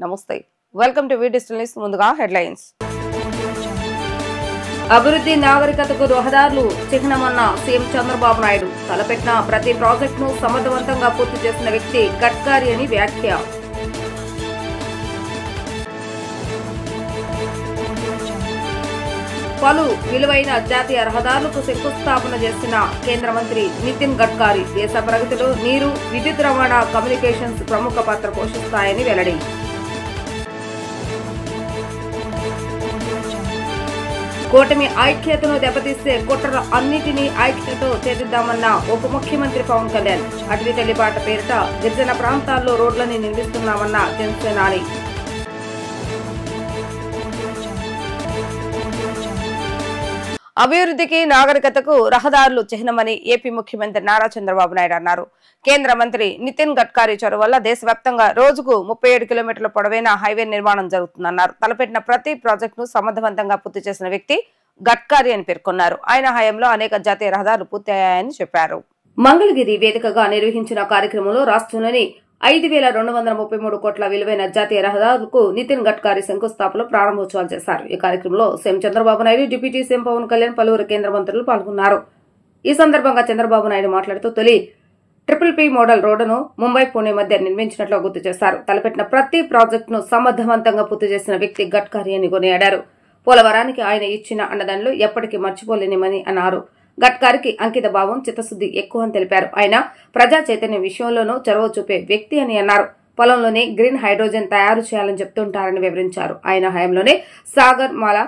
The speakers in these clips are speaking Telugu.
నమస్తే వెల్కమ్ టు డిజిటల్ న్యూస్. ముందుగా హెడ్లైన్స్. అభివృద్ధి నాగరికతకు రహదారులు చిహ్నమన్న సీఎం చంద్రబాబు నాయుడు. తలపెట్టిన ప్రతి ప్రాజెక్టును సమర్థవంతంగా పూర్తి చేసిన వ్యక్తి గడ్కరీ అని వ్యాఖ్య. పలు విలువైన జాతీయ రహదారులకు శంకుస్థాపన చేసిన కేంద్ర మంత్రి నితిన్ గడ్కరీ. దేశ ప్రగతిలో నీరు, విద్యుత్ రవాణా, కమ్యూనికేషన్స్ ప్రముఖ పాత్ర పోషిస్తాయని వెల్లడి. కూటమి ఐక్యతను దెబ్బతీస్తే కుట్ర అన్నిటినీ ఐక్యతతో ఛేదిద్దామన్న ఉప ముఖ్యమంత్రి పవన్ కళ్యాణ్. అటవీ తల్లిబాట పేరిట గిరిజన ప్రాంతాల్లో రోడ్లని నిర్మిస్తున్నామన్న జనసేనాని. అభివృద్ధికి నాగరికతకు రహదారులు చిహ్నమని ఏపీ ముఖ్యమంత్రి నారా చంద్రబాబు నాయుడు అన్నారు. కేంద్ర మంత్రి నితిన్ గడ్కరీ చొరవ వల్ల దేశవ్యాప్తంగా రోజుకు 37 కిలోమీటర్ల పొడవైన హైవే నిర్మాణం జరుగుతుందన్నారు. తలపెట్టిన ప్రతి ప్రాజెక్టును సమర్థవంతంగా పూర్తి చేసిన వ్యక్తి గడ్కరీ అని పేర్కొన్నారు. ఆయన హయాంలో అనేక జాతీయ రహదారులు పూర్తయ్యాయని చెప్పారు. మంగళగిరి వేదికగా నిర్వహించిన కార్యక్రమంలో రాష్ట్రంలోని 5,233 కోట్ల విలువైన జాతీయ రహదారులకు నితిన్ గడ్కరీ శంకుస్థాపనలో ప్రారంభోత్సవాలు చేశారు. ఈ కార్యక్రమంలో CM Chandrababu Naidu, deputy CM Pawan Kalyan, పలువురు కేంద్ర మంత్రులు పాల్గొన్నారు. ఈ సందర్భంగా చంద్రబాబు నాయుడు మాట్లాడుతూ తొలి PPP మోడల్ రోడ్డును ముంబై, పుణె మధ్య నిర్మించినట్లు గుర్తు చేశారు. తలపెట్టిన ప్రతి ప్రాజెక్టును సమర్థవంతంగా పూర్తి చేసిన వ్యక్తి గడ్కరీ అని కొనియాడారు. పోలవరానికి ఆయన ఇచ్చిన అండదండలు ఎప్పటికీ మర్చిపోలేనిమని అన్నారు. గడ్కరీకి అంకిత భావం, చిత్తశుద్ది ఎక్కువ అని తెలిపారు. ఆయన ప్రజా చైతన్యం విషయంలోనూ చొరవ చూపే వ్యక్తి అని అన్నారు. పొలంలోనే గ్రీన్ హైడ్రోజన్ తయారు చేయాలని చెప్తుంటారని వివరించారు. ఆయన హయాంలోనే సాగర్ మాల,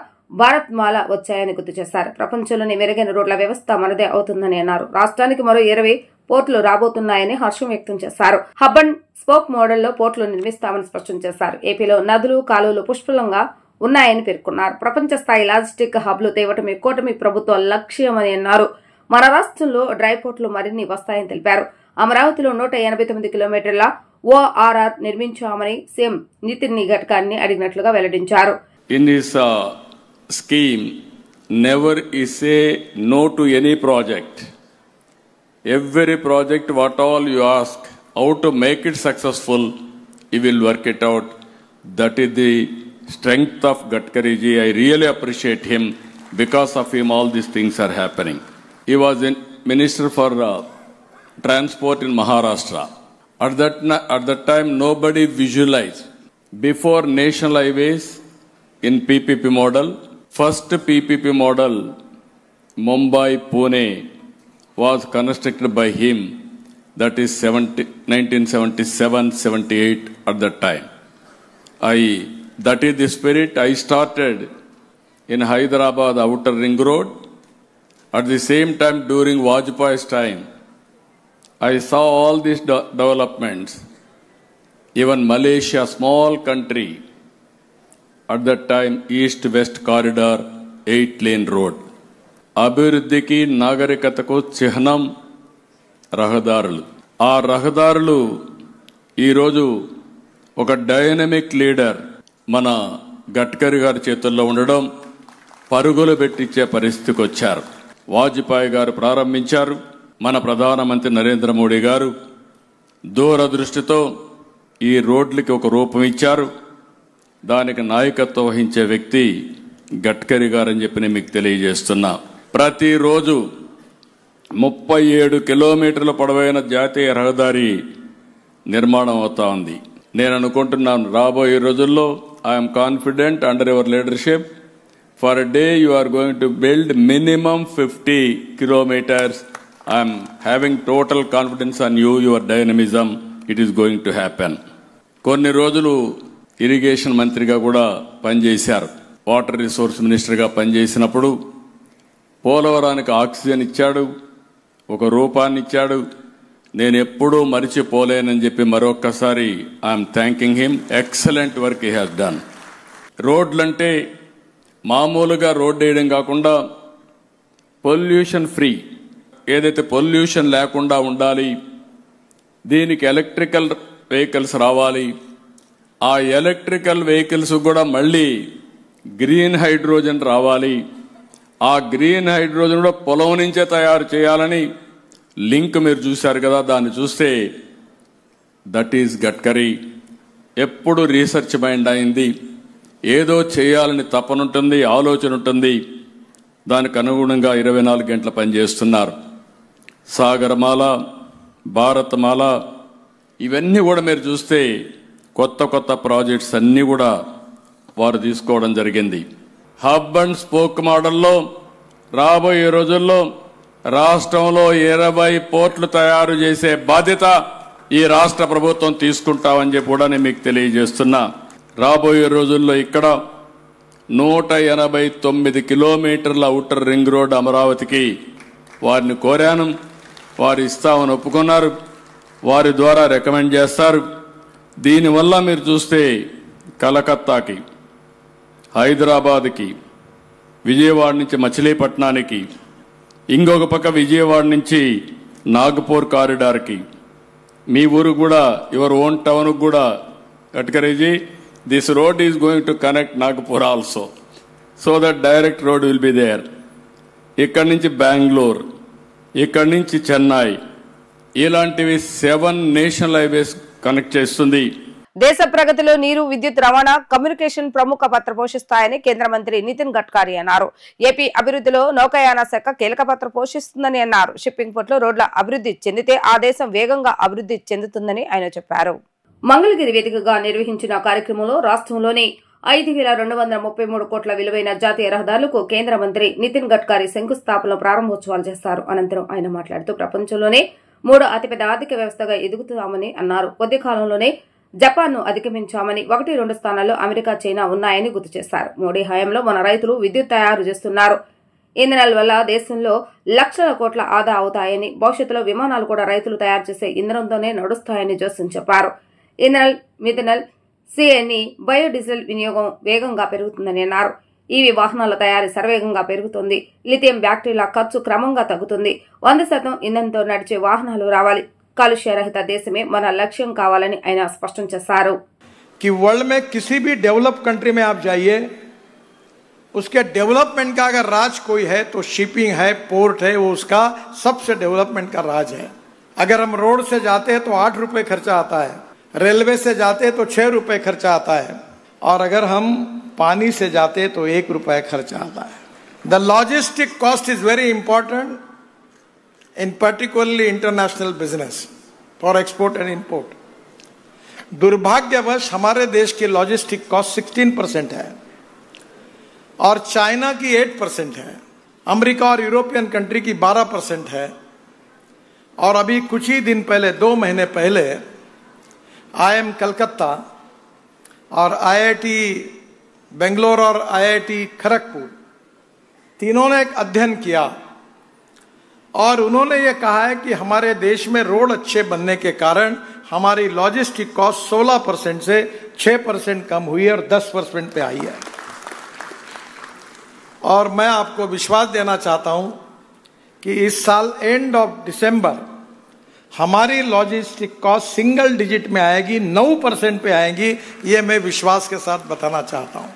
భారత్ మాల వచ్చాయని గుర్తు చేశారు. ప్రపంచంలోని మెరుగైన రోడ్ల వ్యవస్థ మనదే అవుతుందని అన్నారు. రాష్ట్రానికి మరో 20 పోర్టులు రాబోతున్నాయని హర్షం వ్యక్తం చేశారు. హబ్ అండ్ స్పోక్ మోడల్లో పోర్టులు నిర్మిస్తామని స్పష్టం చేశారు. ఏపీలో నదులు, కాలువలు పుష్కలంగా ఉన్నాయని పేర్కొన్నారు. ప్రపంచ స్థాయి లాజిస్టిక్ హబ్లు తేవటమే కూటమి ప్రభుత్వ లక్ష్యమని అన్నారు. మన రాష్ట్రంలో డ్రై పోర్టులు మరిన్ని వస్తాయని తెలిపారు. అమరావతిలో 189 కిలోమీటర్ల ORR నిర్మించామని సీఎం నితిన్ గడ్కరీని అడిగినట్లుగా వెల్లడించారు. In this scheme, never say no to any project. Every project, what all you ask, how to make it successful, he will work it out. That is the strength of Gadkari ji. I really appreciate him. Because of him, all these things are happening. He was Minister for Transport in Maharashtra. At that time, nobody visualized. Before national highways in PPP model, first PPP model, Mumbai, Pune, was constructed by him. That is 1977-78 at that time. That is the spirit. I started in Hyderabad outer ring road. At the same time, during Vajpayee's time, I saw all these developments. Even Malaysia, small country, at that time, east-west corridor, 8-lane road. అభివృద్ధికి నాగరికతకు చిహ్నం రహదారులు. ఆ రహదారులు ఈరోజు ఒక డైనమిక్ లీడర్ మన గడ్కరీ గారి చేతుల్లో ఉండడం, పరుగులు పెట్టించే పరిస్థితికి వచ్చారు. వాజ్పేయి గారు ప్రారంభించారు. మన ప్రధానమంత్రి నరేంద్ర మోడీ గారు దూరదృష్టితో ఈ రోడ్లకి ఒక రూపం ఇచ్చారు. దానికి నాయకత్వం వహించే వ్యక్తి గడ్కరీ గారు అని చెప్పి నేను మీకు తెలియజేస్తున్నా. ప్రతిరోజు 37 కిలోమీటర్ల పొడవైన జాతీయ రహదారి నిర్మాణం అవుతా ఉంది. నేను అనుకుంటున్నాను రాబోయే రోజుల్లో I'm confident under your leadership for a day you are going to build minimum 50 kilometers. I'm having total confidence on you, your dynamism. It is going to happen. కొన్ని రోజులు ఇరిగేషన్ మంత్రిగా కూడా పనిచేశారు. వాటర్ రిసోర్స్ మినిస్టర్గా పనిచేసినప్పుడు పోలవరానికి ఆక్సిజన్ ఇచ్చాడు, ఒక రూపాన్ని ఇచ్చాడు. నేను ఎప్పుడూ మరిచిపోలేనని చెప్పి మరొక్కసారి I'm thanking him. Excellent work he has done. రోడ్లంటే మామూలుగా రోడ్ వేయడం కాకుండా పొల్యూషన్ ఫ్రీ, ఏదైతే పొల్యూషన్ లేకుండా ఉండాలి, దీనికి ఎలక్ట్రికల్ వెహికల్స్ రావాలి. ఆ ఎలక్ట్రికల్ వెహికల్స్ కూడా మళ్ళీ గ్రీన్ హైడ్రోజన్ రావాలి. ఆ గ్రీన్ హైడ్రోజన్ కూడా పొలం నుంచే తయారు చేయాలని లింక్ మీరు చూశారు కదా. దాన్ని చూస్తే దట్ ఈస్ గడ్కరీ. ఎప్పుడు రీసెర్చ్ మైండ్ అయింది. ఏదో చేయాలని తపనుంటుంది, ఆలోచన ఉంటుంది. దానికి అనుగుణంగా 24 గంటల పనిచేస్తున్నారు. సాగరమాల, భారతమాల ఇవన్నీ కూడా మీరు చూస్తే కొత్త కొత్త ప్రాజెక్ట్స్ అన్నీ కూడా వారు తీసుకోవడం జరిగింది. హబ్ అండ్ స్పోక్ మోడల్లో రాబోయే రోజుల్లో రాష్ట్రంలో 20 పోర్టులు తయారు చేసే బాధ్యత ఈ రాష్ట్ర ప్రభుత్వం తీసుకుంటామని చెప్పి కూడా నేను మీకు తెలియజేస్తున్నా. రాబోయే రోజుల్లో ఇక్కడ 189 కిలోమీటర్ల ఔటర్ రింగ్ రోడ్ అమరావతికి వారిని కోరాను. వారు ఇస్తామని ఒప్పుకున్నారు. వారి ద్వారా రికమెండ్ చేస్తారు. దీనివల్ల మీరు చూస్తే కలకత్తాకి, హైదరాబాద్కి, విజయవాడ నుంచి మచిలీపట్నానికి, ఇంకొక పక్క విజయవాడ నుంచి నాగపూర్ కారిడార్కి, మీ ఊరు కూడా యువర్ ఓన్ టౌన్ కూడా Gadkariji this road is going to connect Nagpur also so that direct road will be there. ఇక్కడి నుంచి బెంగళూరు, ఇక్కడి నుంచి చెన్నై, ఇలాంటివి 7 నేషనల్ హైవేస్ కనెక్ట్ చేస్తుంది. దేశ ప్రగతిలో నీరు, విద్యుత్ రవాణా, కమ్యూనికేషన్ ప్రముఖ పాత్ర పోషిస్తాయని కేంద్ర మంత్రి నితిన్ గడ్కరీ అన్నారు. ఏపీ అభివృద్ధిలో నౌకాయాన శాఖ కీలక పాత్ర పోషిస్తుందని అన్నారు. షిప్పింగ్ పోర్టులు, రోడ్ల అభివృద్ధి చెందితే ఆ దేశం వేగంగా అభివృద్ధి చెందుతుందని ఆయన చెప్పారు. మంగళగిరి వేదికగా నిర్వహించిన కార్యక్రమంలో రాష్ట్రంలోని 5,233 కోట్ల విలువైన జాతీయ రహదారులకు కేంద్ర మంత్రి నితిన్ గడ్కరీ శంకుస్థాపన ప్రారంభోత్సవాలు చేస్తారు. అనంతరం ఆయన మాట్లాడుతూ ప్రపంచంలోనే 3వ అతిపెద్ద ఆర్థిక వ్యవస్థగా ఎదుగుతామని అన్నారు. కొద్ది కాలంలోనే జపాన్ను అధిగమించామని, 1-2 స్థానాల్లో అమెరికా, చైనా ఉన్నాయని గుర్తు చేశారు. మోడీ హయాంలో మన రైతులు విద్యుత్ తయారు చేస్తున్నారు. ఇంధనాల వల్ల దేశంలో లక్షల కోట్ల ఆదా అవుతాయని, భవిష్యత్తులో విమానాలు కూడా రైతులు తయారు చేసే ఇంధనంతోనే నడుస్తాయని జోస్యం చెప్పారు. ఇంధనల్, మిథనల్, సిఎన్ఈ, బయోడీజిల్ వినియోగం వేగంగా పెరుగుతుందని అన్నారు. ఈవీ వాహనాల తయారీ శరవేగంగా పెరుగుతుంది. లిథియం బ్యాటరీల ఖర్చు క్రమంగా తగ్గుతుంది. 100% ఇంధనంతో నడిచే వాహనాలు రావాలి. కాలుష్య రహిత దేశమే మన లక్ష్యం కావాలని ఆయన స్పష్టం చేశారు. कि वर्ल्ड में किसी भी डेवलप कंट्री में आप जाइए, उसके डेवलपमेंट का अगर राज कोई है तो शिपिंग है, पोर्ट है, वो उसका सबसे डेवलपमेंट का राज है. अगर हम रोड से जाते हैं तो 8 रुपए खर्चा आता है, रेलवे से जाते हैं तो 6 रुपए खर्चा आता है, और अगर हम पानी से जाते हैं तो 1 रुपया खर्चा आता है. The logistic cost is very important in particularly international business for export and import. दुर्भाग्यवश हमारे देश की लॉजिस्टिक कॉस्ट 16% है और चाइना की 8% है, अमेरिका और यूरोपियन कंट्री की 12% है. और अभी कुछ ही दिन पहले, 2 महीने पहले, IIM कलकत्ता और IIT बेंगलोर और IIT खड़गपुर तीनों ने एक अध्ययन किया और उन्होंने ये कहा है कि हमारे देश में रोड अच्छे बनने के कारण हमारी लॉजिस्टिक कॉस्ट 16% से 6% कम हुई और 10% पे आई है. और मैं आपको विश्वास देना चाहता हूं कि इस साल एंड ऑफ दिसंबर हमारी लॉजिस्टिक कॉस्ट सिंगल डिजिट में आएगी, 9% पे आएगी. ये मैं विश्वास के साथ बताना चाहता हूं.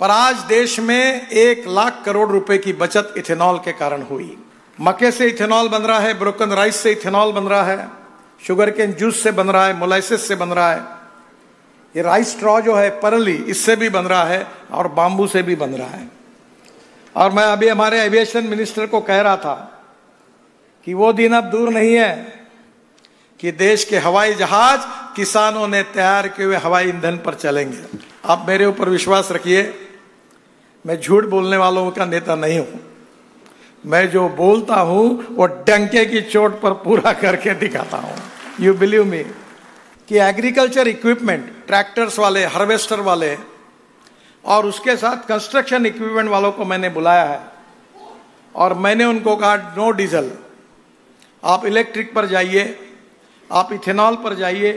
पर आज देश में 1 लाख करोड़ रुपए की बचत इथेनॉल के कारण हुई. मक्के से इथेनॉल बन रहा है, ब्रोकन राइस से इथेनॉल बन रहा है, शुगर केन जूस से बन रहा है, मोलाइसिस से बन रहा है, ये राइस स्ट्रॉ जो है परली, इससे भी बन रहा है और बाम्बू से भी बन रहा है. और मैं अभी हमारे एविएशन मिनिस्टर को कह रहा था कि वो दिन अब दूर नहीं है कि देश के हवाई जहाज किसानों ने तैयार किए हुए हवाई ईंधन पर चलेंगे. आप मेरे ऊपर विश्वास रखिए, मैं झूठ बोलने वालों का नेता नहीं हूं. मैं जो बोलता हूं वो डंके की चोट पर पूरा करके दिखाता हूं. यू बिलीव मी कि एग्रीकल्चर इक्विपमेंट, ट्रैक्टर्स वाले, हार्वेस्टर वाले और उसके साथ कंस्ट्रक्शन इक्विपमेंट वालों को मैंने बुलाया है और मैंने उनको कहा नो डीजल, आप इलेक्ट्रिक पर जाइए, आप इथेनॉल पर जाइए,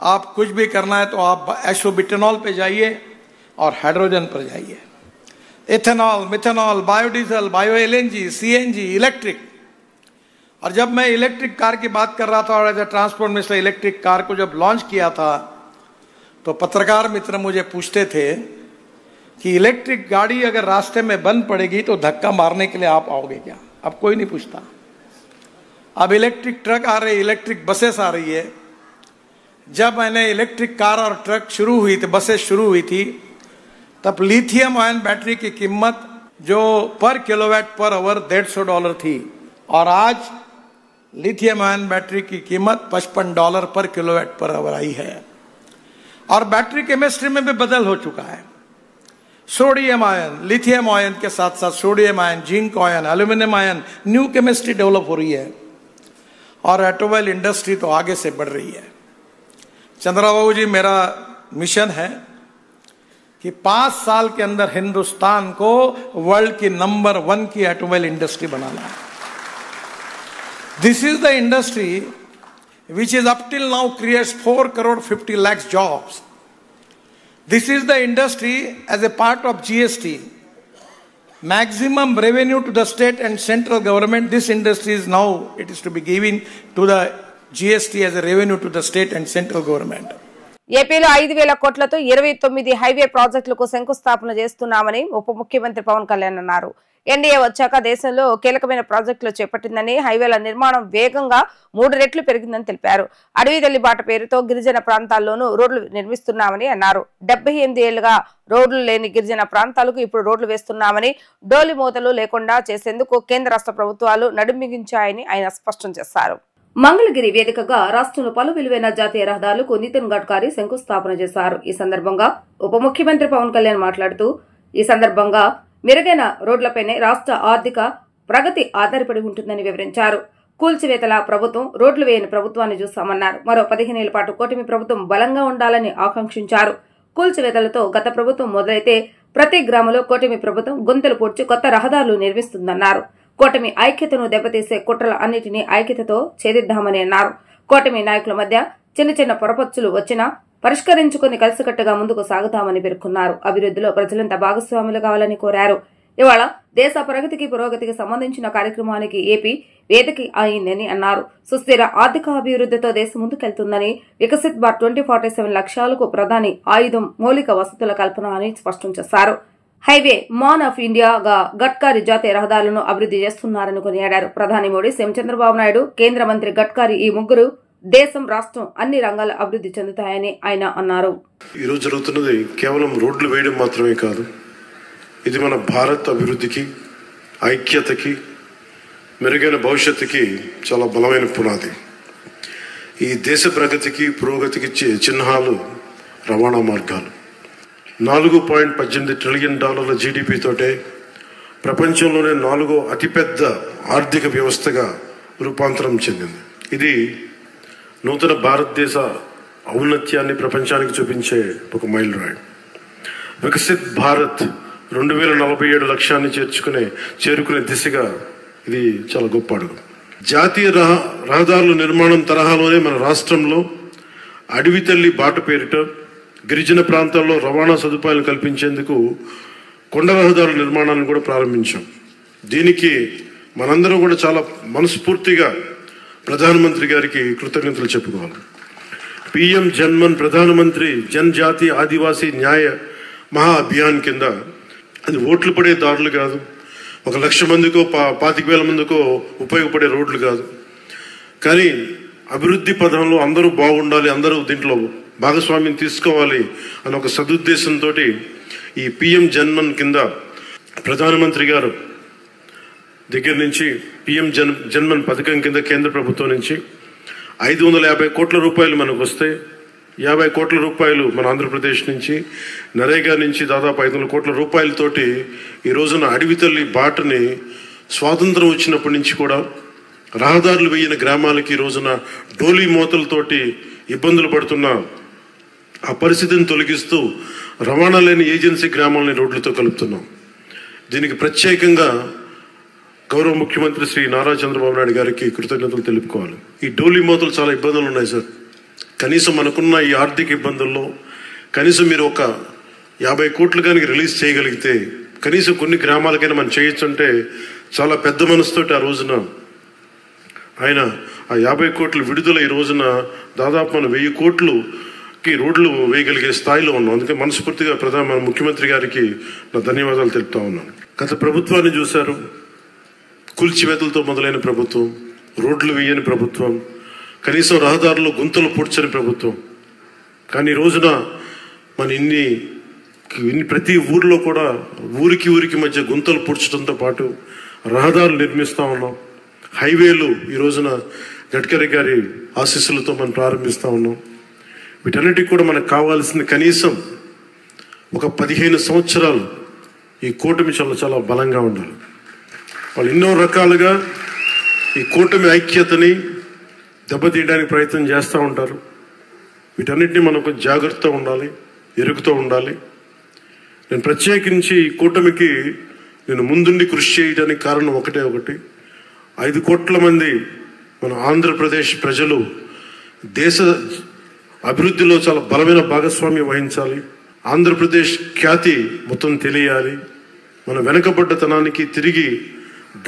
आप कुछ भी करना है तो आप एसोबिटेनॉल पे जाइए और हाइड्रोजन पर जाइए. Ethanol, methanol, biodiesel, bio LNG, CNG, electric. और जब मैं इलेक्ट्रिक कार की बात कर रहा था और as a transport minister electric car को जब लॉन्च किया था तो पत्रकार मित्र मुझे पूछते थे कि इलेक्ट्रिक गाड़ी अगर रास्ते में बंद पड़ेगी तो धक्का मारने के लिए आप आओगे क्या? अब कोई नहीं पूछता. अब इलेक्ट्रिक ट्रक आ रहे, इलेक्ट्रिक बसेस आ रही है, जब मैंने इलेक्ट्रिक कार और ट्रक शुरू हुई थी, बसें शुरू हुई थी, तब लिथियम आयन बैटरी की कीमत जो पर किलोवाट पर आवर $150 थी, और आज लिथियम आयन बैटरी की कीमत $55 पर किलोवाट पर आवर आई है। और बैटरी केमिस्ट्री में भी बदल हो चुका है। सोडियम आयन, लिथियम आयन के साथ साथ sodium ion, zinc ion, aluminium ion, new chemistry develop हो रही है और ऑटोमोबाइल इंडस्ट्री तो आगे से बढ़ रही है। चंद्रबाबू जी, मेरा मिशन है कि 5 साल के अंदर हिंदुस्तान को वर्ल्ड की नंबर 1 की ऑटोमोबाइल इंडस्ट्री बनाना है। This is the industry which is up till now creates 4,50,00,000 jobs. This is the industry as a part of GST. Maximum revenue to the state and central government. This industry is now, it is to be given to the GST as a revenue to the state and central government. ఏపీలో 5,000 కోట్లతో 29 హైవే ప్రాజెక్టులకు శంకుస్థాపన చేస్తున్నామని ఉప ముఖ్యమంత్రి పవన్ కళ్యాణ్ అన్నారు. ఎన్డీఏ వచ్చాక దేశంలో కీలకమైన ప్రాజెక్టులు చేపట్టిందని, హైవేల నిర్మాణం వేగంగా 3 రెట్లు పెరిగిందని తెలిపారు. అడవి తల్లి బాట పేరుతో గిరిజన ప్రాంతాల్లోనూ రోడ్లు నిర్మిస్తున్నామని అన్నారు. 78 ఏళ్లుగా రోడ్లు లేని గిరిజన ప్రాంతాలకు ఇప్పుడు రోడ్లు వేస్తున్నామని, డోలి మోతలు లేకుండా చేసేందుకు కేంద్ర రాష్ట్ర ప్రభుత్వాలు నడుమిగించాయని ఆయన స్పష్టం చేశారు. మంగళగిరి వేదికగా రాష్ట్రంలో పలు విలువైన జాతీయ రహదారులకు నితిన్ గడ్కరీ శంకుస్థాపన చేశారు. ఈ సందర్భంగా ఉప ముఖ్యమంత్రి పవన్ కళ్యాణ్ మాట్లాడుతూ, ఈ సందర్భంగా మెరుగైన రోడ్లపైనే రాష్ట్ర ఆర్థిక ప్రగతి ఆధారపడి ఉంటుందని వివరించారు. కూల్చివేతల ప్రభుత్వం, రోడ్లు వేయని ప్రభుత్వాన్ని చూస్తామన్నారు. మరో 15 ఏళ్ల పాటు కూటమి ప్రభుత్వం బలంగా ఉండాలని ఆకాంక్షించారు. కూల్చివేతలతో గత ప్రభుత్వం మొదలైతే ప్రతి గ్రామంలో కూటమి ప్రభుత్వం గొంతులు పూడ్చి కొత్త రహదారులు నిర్మిస్తుందన్నారు. కూటమి ఐక్యతను దెబ్బతీసే కుట్రల అన్నిటినీ ఐక్యతతో ఛేదిద్దామని అన్నారు. కూటమి నాయకుల మధ్య చిన్న చిన్న పొరపచ్చులు వచ్చినా పరిష్కరించుకుని కలిసికట్టుగా ముందుకు సాగుతామని పేర్కొన్నారు. అభివృద్ధిలో ప్రజలంతా భాగస్వాములు కావాలని కోరారు. ఇవాళ దేశ ప్రగతికి పురోగతికి సంబంధించిన కార్యక్రమానికి ఏపీ వేదిక అయిందని అన్నారు. సుస్థిర ఆర్థిక అభివృద్ధితో దేశం ముందుకెళ్తుందని, వికసిత్ భారత్ 2047 లక్ష్యాలకు ప్రధాని ఆయుధం మౌలిక వసతుల కల్పన అని స్పష్టం చేశారు. హైవే మాన్ ఆఫ్ ఇండియాగా గడ్కరీ జాతీయ రహదారులను అభివృద్ధి చేస్తున్నారని కొనియాడారు. ప్రధాని మోడీ, సీఎం చంద్రబాబు నాయుడు, కేంద్ర మంత్రి గడ్కరీ, ఈ ముగ్గురు దేశం, రాష్ట్రం అన్ని రంగాల అభివృద్ధి చెందుతాయని ఆయన అన్నారు. ఈరోజు జరుగుతున్నది కేవలం రోడ్లు వేయడం మాత్రమే కాదు, ఇది మన భారత్ అభివృద్ధికి, ఐక్యతకి, మెరుగైన భవిష్యత్తుకి చాలా బలమైన పునాది. ఈ దేశ ప్రగతికి, పురోగతికి చిహ్నాలు రవాణా మార్గాలు. $4.18 ట్రిలియన్ జీడీపీ తోటే ప్రపంచంలోనే 4వ అతిపెద్ద ఆర్థిక వ్యవస్థగా రూపాంతరం చెందింది. ఇది నూతన భారతదేశ ఔన్నత్యాన్ని ప్రపంచానికి చూపించే ఒక మైలురాయి. వికసిత్ భారత్ 2047 లక్ష్యాన్ని చేరుకునే దిశగా ఇది చాలా గొప్ప అడుగు. జాతీయ రహదారుల నిర్మాణం తరహాలోనే మన రాష్ట్రంలో అడవి తల్లి బాట పేరిట గిరిజన ప్రాంతాల్లో రవాణా సదుపాయాలు కల్పించేందుకు కొండ రహదారుల నిర్మాణాన్ని కూడా ప్రారంభించాం. దీనికి మనందరం కూడా చాలా మనస్ఫూర్తిగా ప్రధానమంత్రి గారికి కృతజ్ఞతలు చెప్పుకోవాలి. పిఎం జన్మన్, ప్రధానమంత్రి జనజాతి ఆదివాసీ న్యాయ మహా అభియాన్ కింద అది ఓట్లు పడే దారులు కాదు, 1,00,000 మందికో 25,000 మందికో ఉపయోగపడే రోడ్లు కాదు. కానీ అభివృద్ధి పదంలో అందరూ బాగుండాలి, అందరూ దీంట్లో భాగస్వామ్యం తీసుకోవాలి అన్న ఒక సదుద్దేశంతో ఈ పిఎం జన్మన్ కింద ప్రధానమంత్రి గారు దగ్గర నుంచి పిఎం జన్మన్ పథకం కింద కేంద్ర ప్రభుత్వం నుంచి 550 కోట్ల రూపాయలు మనకు వస్తే, 50 కోట్ల రూపాయలు మన ఆంధ్రప్రదేశ్ నుంచి, నరేగా నుంచి దాదాపు 500 కోట్ల రూపాయలతోటి ఈ రోజున అడవి తల్లి బాటని స్వాతంత్రం వచ్చినప్పటి నుంచి కూడా రహదారులు వేయని గ్రామాలకి ఈ రోజున డోలీ మోతలతోటి ఇబ్బందులు పడుతున్న ఆ పరిస్థితిని తొలగిస్తూ రవాణా లేని ఏజెన్సీ గ్రామాలని రోడ్లతో కలుపుతున్నాం. దీనికి ప్రత్యేకంగా గౌరవ ముఖ్యమంత్రి శ్రీ నారా చంద్రబాబు నాయుడు గారికి కృతజ్ఞతలు తెలుపుకోవాలి. ఈ డోలీ మోతలు చాలా ఇబ్బందులు ఉన్నాయి సార్. కనీసం మనకున్న ఈ ఆర్థిక ఇబ్బందుల్లో కనీసం మీరు ఒక 50 కోట్లు కానీ రిలీజ్ చేయగలిగితే కనీసం కొన్ని గ్రామాలకైనా మనం చేయొచ్చు అంటే చాలా పెద్ద మనసుతోటి ఆ రోజున ఆయన ఆ 50 కోట్ల విడుదల ఈ రోజున దాదాపు మనం 1000 కోట్లుకి రోడ్లు వేయగలిగే స్థాయిలో ఉన్నాం. అందుకే మనస్ఫూర్తిగా మన ముఖ్యమంత్రి గారికి నా ధన్యవాదాలు తెలుపుతా ఉన్నాను. గత ప్రభుత్వాన్ని చూశారు, కూల్చివేతలతో మొదలైన ప్రభుత్వం, రోడ్లు వేయని ప్రభుత్వం, కనీసం రహదారుల్లో గుంతలు పూడ్చని ప్రభుత్వం. కానీ ఈ రోజున మన ఇన్ని ప్రతి ఊరిలో కూడా ఊరికి మధ్య గుంతలు పూడ్చడంతో పాటు రహదారులు నిర్మిస్తూ ఉన్నాం. హైవేలు ఈ రోజున గడ్కరీ గారి ఆశీస్సులతో మనం ప్రారంభిస్తూ ఉన్నాం. వీటన్నిటికి కూడా మనకు కావాల్సింది కనీసం ఒక 15 సంవత్సరాలు ఈ కూటమి చాలా బలంగా ఉండాలి. వాళ్ళు ఎన్నో రకాలుగా ఈ కూటమి ఐక్యతని దెబ్బతీయడానికి ప్రయత్నం చేస్తూ ఉంటారు. వీటన్నిటిని మనం కొంచెం జాగ్రత్తగా ఉండాలి, ఎరుగుతూ ఉండాలి. నేను ప్రత్యేకించి ఈ కూటమికి నేను ముందుండి కృషి చేయడానికి కారణం ఒకటి 5 కోట్ల మంది మన ఆంధ్రప్రదేశ్ ప్రజలు దేశ అభివృద్ధిలో చాలా బలమైన భాగస్వామ్యం వహించాలి. ఆంధ్రప్రదేశ్ ఖ్యాతి మొత్తం తెలియాలి. మన వెనకబడ్డతనానికి తిరిగి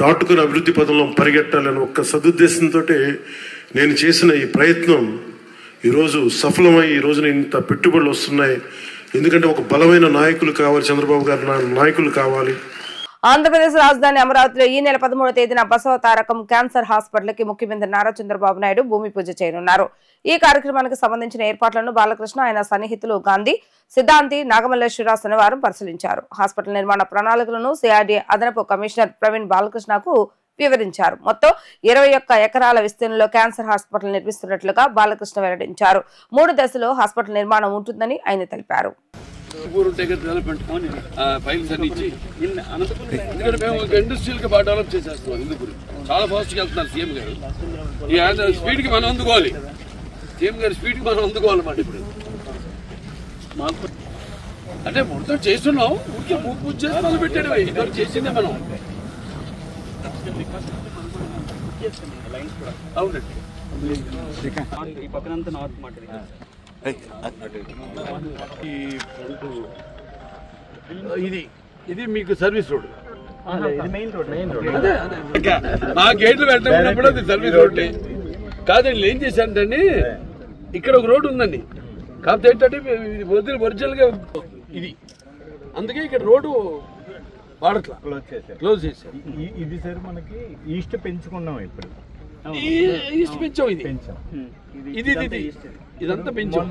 దాటుకుని అభివృద్ధి పదంలో పరిగెట్టాలని ఒక్క సదుద్దేశంతో నేను చేసిన ఈ ప్రయత్నం ఈరోజు సఫలమై ఈ రోజున ఇంత పెట్టుబడులు వస్తున్నాయి. ఎందుకంటే ఒక బలమైన నాయకులు కావాలి, చంద్రబాబు గారు నాయకులు కావాలి. ఆంధ్రప్రదేశ్ రాజధాని అమరావతిలో ఈ నెల 13వ తేదీన బసవ తారకం క్యాన్సర్ హాస్పిటల్ కి ముఖ్యమంత్రి నారా చంద్రబాబు నాయుడు భూమి పూజ చేయనున్నారు. ఈ కార్యక్రమానికి సంబంధించిన ఏర్పాట్లను బాలకృష్ణ, ఆయన సన్నిహితులు గాంధీ, సిద్ధాంతి, నాగమల్లేశ్వరరావు శనివారం పరిశీలించారు. హాస్పిటల్ నిర్మాణ ప్రణాళికలను సిఆర్డీఏ అదనపు కమిషనర్ ప్రవీణ్ బాలకృష్ణకు వివరించారు. మొత్తం 21 ఎకరాల విస్తీర్ణంలో క్యాన్సర్ హాస్పిటల్ నిర్మిస్తున్నట్లుగా బాలకృష్ణ వెల్లడించారు. 3 దశలో హాస్పిటల్ నిర్మాణం ఉంటుందని ఆయన తెలిపారు. ఇండస్ట్రియల్ గా బాగా డెవలప్ చేసేస్తున్నాం. ఇందుకు చాలా ఫాస్ట్ గా వెళ్తున్నారు సీఎం గారు. ఈ స్పీడ్ కి మనం అందుకోవాలి. సీఎం గారి స్పీడ్ కి మనం అందుకోవాలన్నమాట. ఇప్పుడు అంటే మొత్తం చేస్తున్నాం. ఊరికే పూజ చేసి మొదలు పెట్టాడు. ఇదివరకు చేసిందే మనం. అవునండి. ఈ పక్కనంతా నార్త్ మాట ఇది మీకు సర్వీస్ రోడ్. మా గేట్లు పెట్టినప్పుడు అది సర్వీస్ రోడ్ కాదండి. ఏం చేశారంటే ఇక్కడ ఒక రోడ్డు ఉందండి. కాకపోతే ఏంటంటే ఒరిజినల్ గా ఇది, అందుకే ఇక్కడ రోడ్డు వాడట్లా, క్లోజ్ చేశారు. ఇది సార్ మనకి ఈస్ట్ పెంచుకున్నాం. ఇప్పుడు ఈస్ట్ పెంచాం. ఇది ఇదంతా పెంచాం.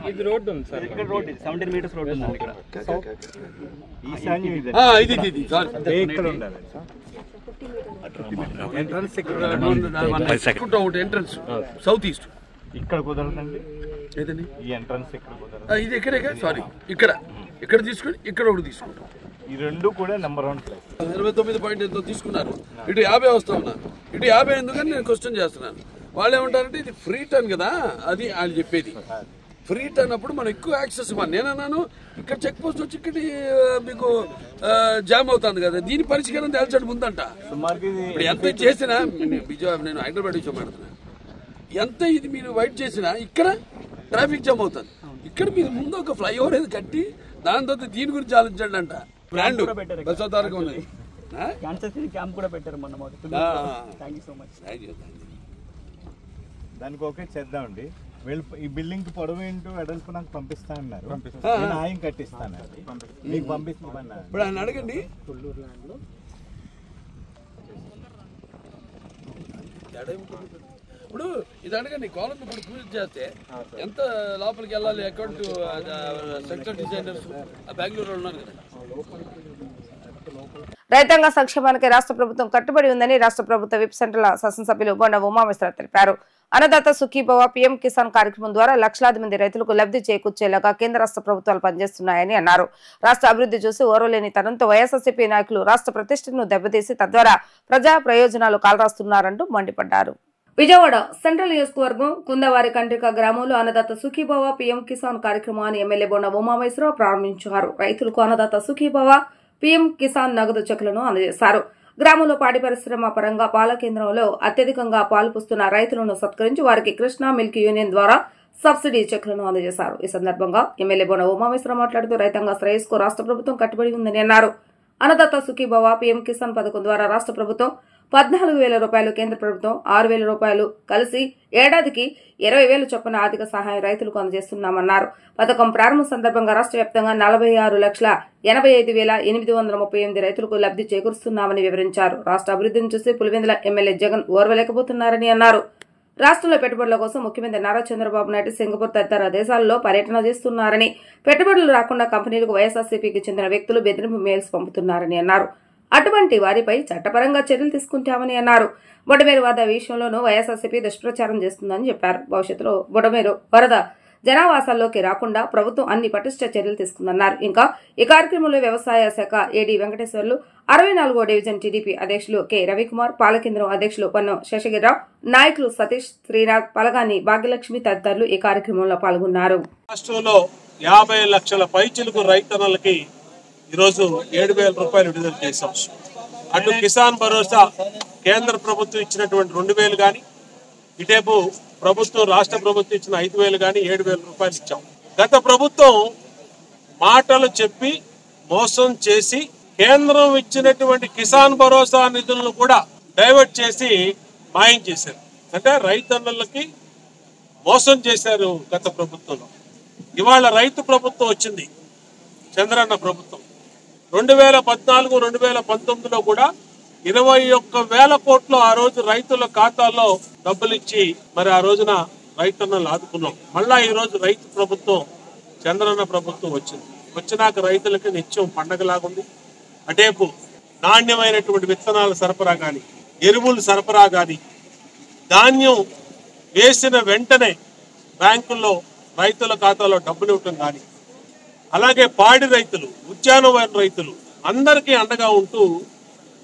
ఇది రోడ్డు ఉంది సార్. ఇక్కడ రోడ్ 17 మీటర్స్ రోడ్ ఉంది ఇక్కడ. ఎంట్రన్స్ సౌత్ ఈస్ట్ ఇక్కడ కుదరదండి. ఏదండి ఈ ఎంట్రన్స్ ఇక్కడ కుదరదు. ఇది ఎక్కడే సారీ ఇక్కడ తీసుకొని ఇక్కడ ఒకటి తీసుకుంటాం. ఈ రెండు కూడా నెంబర్ 1 ప్లేస్. 29 పాయింట్ ఎంతో తీసుకున్నారు. ఇటు 50 వస్తా ఉన్నా. ఇటు 50 ఎందుకని నేను క్వశ్చన్ చేస్తున్నాను. వాళ్ళు ఏమంటారంటే ఇది ఫ్రీ టర్న్ కదా, అది వాళ్ళు చెప్పేది. ఫ్రీ టర్న్ అప్పుడు మనం ఎక్కువ యాక్సెస్ ఇవ్వాలి. నేనన్నాను ఇక్కడ చెక్ పోస్ట్ వచ్చి ఇక్కడ మీకు జామ్ అవుతుంది కదా, దీని పరిష్కారం తేల్చడం ముందంట. ఇప్పుడు ఎంత చేసినా నేను హైదరాబాద్ నుంచి మాట్లాడుతున్నాను. ఎంత ఇది మీరు వైట్ చేసినా ఇక్కడ ట్రాఫిక్ జామ్ అవుతుంది. ఇక్కడ మీరు ముందు ఒక ఫ్లైఓవర్ ఏది కట్టి దాని తర్వాత దీని గురించి ఆలోచించండి అంట. బ్రాండ్ బసవతారకం ఉన్నది. దానికి ఓకే చేద్దామండి. వీళ్ళు ఈ బిల్డింగ్ కి పొడవు ఏంటో వెడల్పు నాకు పంపిస్తా అన్నారు. నేను ఆయన కట్టిస్తాను, మీకు పంపిస్తాను. ఇప్పుడు ఆయన అడగండి. ఇప్పుడు ఇది అడగండి. కాలం ఇప్పుడు పూజ చేస్తే ఎంత లోపలికి వెళ్ళాలి? అకౌంట్ సెక్టర్ డిజైనర్స్ బెంగళూరులో ఉన్నారు కదా. రైతాంగ సంక్షేమానికి రాష్ట్ర ప్రభుత్వం కట్టుబడి ఉందని రాష్ట్ర ప్రభుత్వ విప్ సెంట్రల్ శాసనసభ్యులు బొండ ఉమామేశ్వరరావు తెలిపారు. అన్నదాత సుఖీభవ పీఎం కిసాన్ కార్యక్రమం ద్వారా లక్షలాది మంది రైతులకు లబ్ధి చేకూర్చేలాగా కేంద్ర రాష్ట్ర ప్రభుత్వాలు పనిచేస్తున్నాయని అన్నారు. రాష్ట్ర అభివృద్ధి చూసి ఓర్వలేని తనంతో వైఎస్ఆర్సీపీ నాయకులు రాష్ట్ర ప్రతిష్టను దెబ్బతీసి తద్వారా ప్రజా ప్రయోజనాలు కాలరాస్తున్నారంటూ మండిపడ్డారు. విజయవాడ సెంట్రల్ నియోజకవర్గం కుందవారి కండ్రిక గ్రామంలో అన్నదాత సుఖీభవ పీఎం కిసాన్ కార్యక్రమాన్ని ఎమ్మెల్యే బొండ ఉమామేశ్వరరావు ప్రారంభించారు. రైతులకు అన్నదాత సుఖీభవ పీఎం కిసాన్ నగదు చెక్కులను అందజేశారు. గ్రామంలో పాడి పరిశ్రమ పరంగా పాల కేంద్రంలో అత్యధికంగా పాలు పుస్తున్న రైతులను సత్కరించి వారికి కృష్ణా మిల్క్ యూనియన్ ద్వారా సబ్సిడీ చెక్కులను అందజేశారు. ఈ సందర్భంగా ఎమ్మెల్యే బొండ ఉమామేశ్వరరావు మాట్లాడుతూ రైతాంగ శ్రేయస్కు రాష్ట్ర ప్రభుత్వం కట్టుబడి ఉందని అన్నారు. అన్నదాత సుఖీభవ పీఎం కిసాన్ పథకం ద్వారా రాష్ట్ర ప్రభుత్వం 14,000 రూపాయలు, కేంద్ర ప్రభుత్వం 6,000 రూపాయలు కలిసి ఏడాదికి 20,000 చొప్పున ఆర్థిక సహాయం రైతులకు అందజేస్తున్నామన్నారు. పథకం ప్రారంభం సందర్భంగా రాష్ట్ర వ్యాప్తంగా 46,85,838 రైతులకు లబ్ధి చేకూరుస్తున్నామని వివరించారు. రాష్ట్ర అభివృద్ధిని చూసి పులివెందుల ఎమ్మెల్యే జగన్ ఓర్వలేకపోతున్నారని అన్నారు. రాష్ట్రంలో పెట్టుబడుల కోసం ముఖ్యమంత్రి నారా చంద్రబాబు నాయుడు సింగపూర్ తదితర దేశాల్లో పర్యటన చేస్తున్నారని, పెట్టుబడులు రాకుండా కంపెనీలకు వైఎస్ఆర్సీపీకి చెందిన వ్యక్తులు బెదిరింపు మెయిల్స్ పంపుతున్నారని అన్నారు. అటువంటి వారిపై చట్టపరంగా చర్యలు తీసుకుంటామని అన్నారు. బుడమేరు వరద విషయంలోనూ వైఎస్ఆర్సీపీ దుష్ప్రచారం చేస్తుందని చెప్పారు. భవిష్యత్తులో బుడమేరు వరద జనావాసాల్లోకి రాకుండా ప్రభుత్వం అన్ని పటిష్ట చర్యలు తీసుకుందన్నారు. ఇంకా ఈ కార్యక్రమంలో వ్యవసాయ శాఖ ఏడీ వెంకటేశ్వర్లు, 64వ డివిజన్ టీడీపీ అధ్యక్షులు కె రవికుమార్, పాలకేంద్రం అధ్యక్షులు పన్ను శేషగిరిరావు, నాయకులు సతీష్, శ్రీనాథ్, పలగాని భాగ్యలక్ష్మి తదితరులు ఈ కార్యక్రమంలో పాల్గొన్నారు. రాష్ట్రంలో 50 లక్షల పైచిలుకు రైతన్నలకి ఈరోజు 7,000 రూపాయలు విడుదల చేశాం. అటు కిసాన్ భరోసా కేంద్ర ప్రభుత్వం ఇచ్చినటువంటి 2,000 కానీ, ఇటేపు ప్రభుత్వం రాష్ట్ర ప్రభుత్వం ఇచ్చిన 5,000 కానీ 7,000 రూపాయలు ఇచ్చాం. గత ప్రభుత్వం మాటలు చెప్పి మోసం చేసి కేంద్రం ఇచ్చినటువంటి కిసాన్ భరోసా నిధులను కూడా డైవర్ట్ చేసి మాయం చేశారు. అంటే రైతన్నలకి మోసం చేశారు గత ప్రభుత్వంలో. ఇవాళ రైతు ప్రభుత్వం వచ్చింది, చంద్రన్న ప్రభుత్వం. 2014, 2019లో కూడా 21,000 కోట్లు ఆ రోజు రైతుల ఖాతాల్లో డబ్బులు ఇచ్చి మరి ఆ రోజున రైతన్నలు ఆదుకున్నాం. మళ్ళా ఈ రోజు రైతు ప్రభుత్వం, చంద్రన్న ప్రభుత్వం వచ్చింది. వచ్చినాక రైతులకి నిత్యం పండగలాగుంది. అటేపు నాణ్యమైనటువంటి విత్తనాల సరఫరా కానీ, ఎరువులు సరఫరా కానీ, ధాన్యం వేసిన వెంటనే బ్యాంకుల్లో రైతుల ఖాతాలో డబ్బులు ఇవ్వటం కానీ, అలాగే పాడి రైతులు, ఉద్యానవన రైతులు అందరికీ అండగా ఉంటూ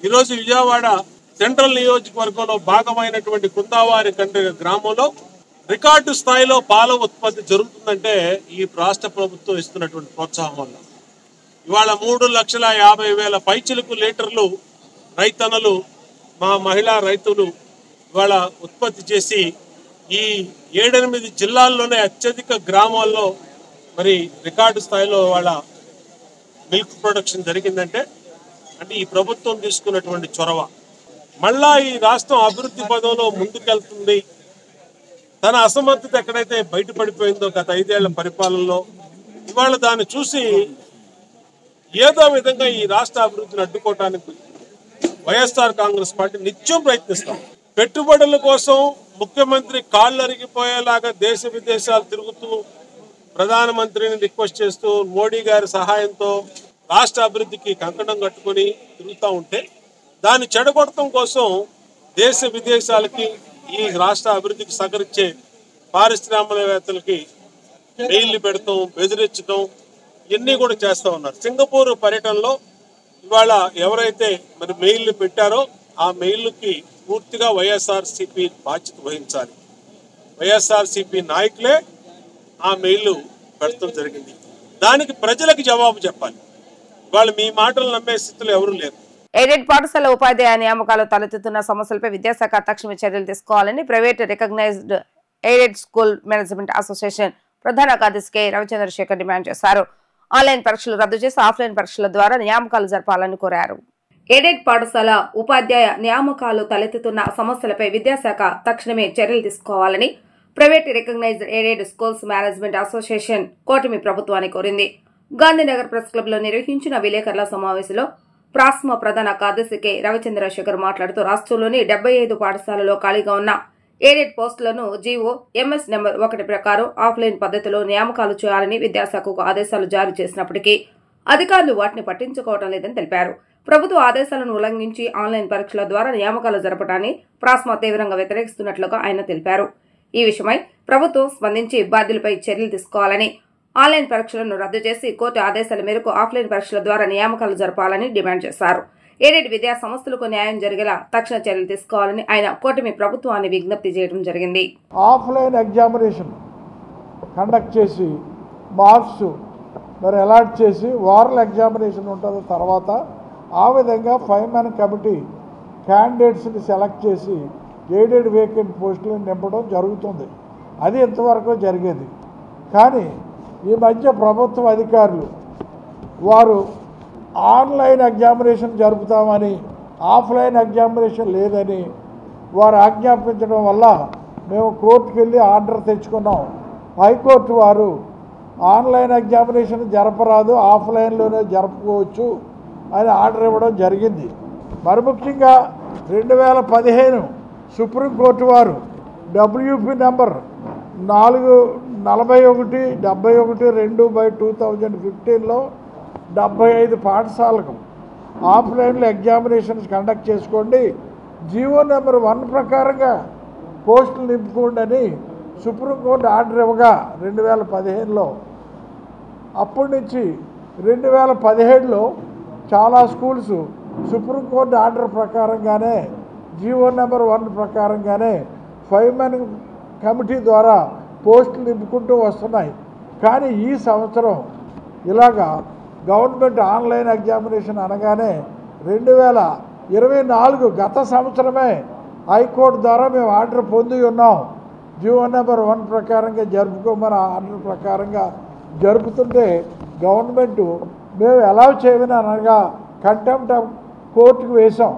ఈరోజు విజయవాడ సెంట్రల్ నియోజకవర్గంలో భాగమైనటువంటి కుందావారి కండ్రి గ్రామంలో రికార్డు స్థాయిలో పాల ఉత్పత్తి జరుగుతుందంటే ఈ రాష్ట్ర ప్రభుత్వం ఇస్తున్నటువంటి ప్రోత్సాహం వల్ల. ఇవాళ 3,50,000 పైచిలుకు లీటర్లు రైతన్నలు, మా మహిళా రైతులు ఇవాళ ఉత్పత్తి చేసి ఈ 7-8 జిల్లాల్లోనే అత్యధిక గ్రామాల్లో మరి రికార్డు స్థాయిలో వాళ్ళ మిల్క్ ప్రొడక్షన్ జరిగిందంటే ఈ ప్రభుత్వం తీసుకున్నటువంటి చొరవ. మళ్ళా ఈ రాష్ట్రం అభివృద్ధి పదంలో ముందుకెళ్తుంది. తన అసమర్థత ఎక్కడైతే బయటపడిపోయిందో గత 5 ఏళ్ల పరిపాలనలో, ఇవాళ దాన్ని చూసి ఏదో విధంగా ఈ రాష్ట్ర అభివృద్ధిని అడ్డుకోవటానికి వైఎస్ఆర్ కాంగ్రెస్ పార్టీ నిత్యం ప్రయత్నిస్తాం. పెట్టుబడుల కోసం ముఖ్యమంత్రి కాళ్ళు అరిగిపోయేలాగా దేశ విదేశాలు తిరుగుతూ ప్రధానమంత్రిని రిక్వెస్ట్ చేస్తూ మోడీ గారి సహాయంతో రాష్ట్ర అభివృద్ధికి కంకణం కట్టుకుని తిరుగుతూ ఉంటే దాన్ని చెడగొట్టడం కోసం దేశ విదేశాలకి ఈ రాష్ట్ర అభివృద్ధికి సహకరించే పారిశ్రామికవేత్తలకి మెయిల్లు పెడతాం, బెదిరించడం, ఇవన్నీ కూడా చేస్తూ ఉన్నారు. సింగపూర్ పర్యటనలో ఇవాళ ఎవరైతే మరి మెయిల్లు పెట్టారో ఆ మెయిల్కి పూర్తిగా వైఎస్ఆర్సీపీ బాధ్యత వహించాలి. వైఎస్ఆర్సీపీ నాయకులే ఆ మెయిల్ పెడతాం జరిగింది. దానికి ప్రజలకు జవాబు చెప్పాలి. వాళ్ళు మీ మాటలు నమ్మే స్థితిలో ఎవరు లేరు. ఎయిడెడ్ పాఠశాల ఉపాధ్యాయ నియామకాలు తలెత్తుతున్న సమస్యలపై విద్యాశాఖ తక్షణమే చర్యలు తీసుకోవాలని private recognised aided school management association ప్రధాన కార్యదర్శి కె రవిచంద్రశేఖర్ డిమాండ్ చేశారు. ఆన్లైన్ పరీక్షలు రద్దు చేసి ఆఫ్లైన్ పరీక్షల ద్వారా నియామకాలు జరపాలని కోరారు. ఎయిడెడ్ పాఠశాల ఉపాధ్యాయ నియామకాలు తలెత్తుతున్న సమస్యలపై విద్యాశాఖ తక్షణమే చర్యలు తీసుకోవాలని private recognised aided schools management association కూటమి ప్రభుత్వాన్ని కోరింది. గాంధీనగర్ ప్రెస్ క్లబ్ లో నిర్వహించిన విలేకరుల సమావేశంలో ప్రాస్మా ప్రధాన కార్యదర్శి కె రవిచంద్రశేఖర్ మాట్లాడుతూ రాష్ట్రంలోని 75 పాఠశాలలో ఖాళీగా ఉన్న ఎయిడెడ్ పోస్టులను జీవో ఎంఎస్ నెంబర్ 1 ప్రకారం ఆఫ్లైన్ పద్ధతిలో నియామకాలు చేయాలని విద్యాశాఖకు ఆదేశాలు జారీ చేసినప్పటికీ అధికారులు వాటిని పట్టించుకోవడం లేదని తెలిపారు. ప్రభుత్వ ఆదేశాలను ఉల్లంఘించి ఆన్లైన్ పరీక్షల ద్వారా నియామకాలు జరపడాన్ని ప్రాస్మా తీవ్రంగా వ్యతిరేకిస్తున్నట్లుగా ఆయన తెలిపారు. ఈ విషయమై ప్రభుత్వం స్పందించి బాధ్యులపై చర్యలు తీసుకోవాలని, ఆన్లైన్ పరీక్షలను రద్దు చేసి కోర్టు ఆదేశాల మేరకు ఆఫ్లైన్ పరీక్షల ద్వారా నియామకాలు జరపాలని డిమాండ్ చేశారు. ఎయిడెడ్ విద్యా సంస్థలకు న్యాయం జరిగేలా తక్షణ చర్యలు తీసుకోవాలని ఆయన కూటమి ప్రభుత్వాన్ని విజ్ఞప్తి చేయడం జరిగింది. ఆఫ్లైన్ ఎగ్జామినేషన్ కండక్ట్ చేసి మార్క్స్ మరి అలాట్ చేసి ఓరల్ ఎగ్జామినేషన్ ఉంటుంది. తర్వాత ఆ విధంగా 5-man కమిటీ క్యాండిడేట్స్ని సెలెక్ట్ చేసి ఎయిడెడ్ వేకెంట్ పోస్టులను నింపడం జరుగుతుంది. అది ఇంతవరకు జరిగేది. కానీ ఈ మధ్య ప్రభుత్వ అధికారులు వారు ఆన్లైన్ ఎగ్జామినేషన్ జరుపుతామని, ఆఫ్లైన్ ఎగ్జామినేషన్ లేదని వారు ఆజ్ఞాపించడం వల్ల మేము కోర్టుకు వెళ్ళి ఆర్డర్ తెచ్చుకున్నాం. హైకోర్టు వారు ఆన్లైన్ ఎగ్జామినేషన్ జరపరాదు, ఆఫ్లైన్లోనే జరుపుకోవచ్చు అని ఆర్డర్ ఇవ్వడం జరిగింది. మరి ముఖ్యంగా 2015 సుప్రీంకోర్టు వారు WP నెంబర్ 441/71/2015లో 75 పాఠశాలకు ఆఫ్లైన్లో ఎగ్జామినేషన్స్ కండక్ట్ చేసుకోండి, జీవో నెంబర్ 1 ప్రకారంగా పోస్టులు నింపుకోండి అని సుప్రీంకోర్టు ఆర్డర్ ఇవ్వగా 2015లో, అప్పటి నుంచి 2017లో చాలా స్కూల్స్ సుప్రీంకోర్టు ఆర్డర్ ప్రకారంగానే జీవో నెంబర్ 1 ప్రకారంగానే 5 మెన్ కమిటీ ద్వారా పోస్టులు నింపుకుంటూ వస్తున్నాయి. కానీ ఈ సంవత్సరం ఇలాగా గవర్నమెంట్ ఆన్లైన్ ఎగ్జామినేషన్ అనగానే 2024 గత సంవత్సరమే హైకోర్టు ద్వారా మేము ఆర్డర్ పొంది ఉన్నాం. జీవో నెంబర్ 1 ప్రకారంగా జరుపుకోమని ఆర్డర్ ప్రకారంగా జరుపుతుంటే గవర్నమెంటు మేము ఎలా చేయమని అనగా కంటెంప్ట్ ఆఫ్ కోర్టుకు వేశాం.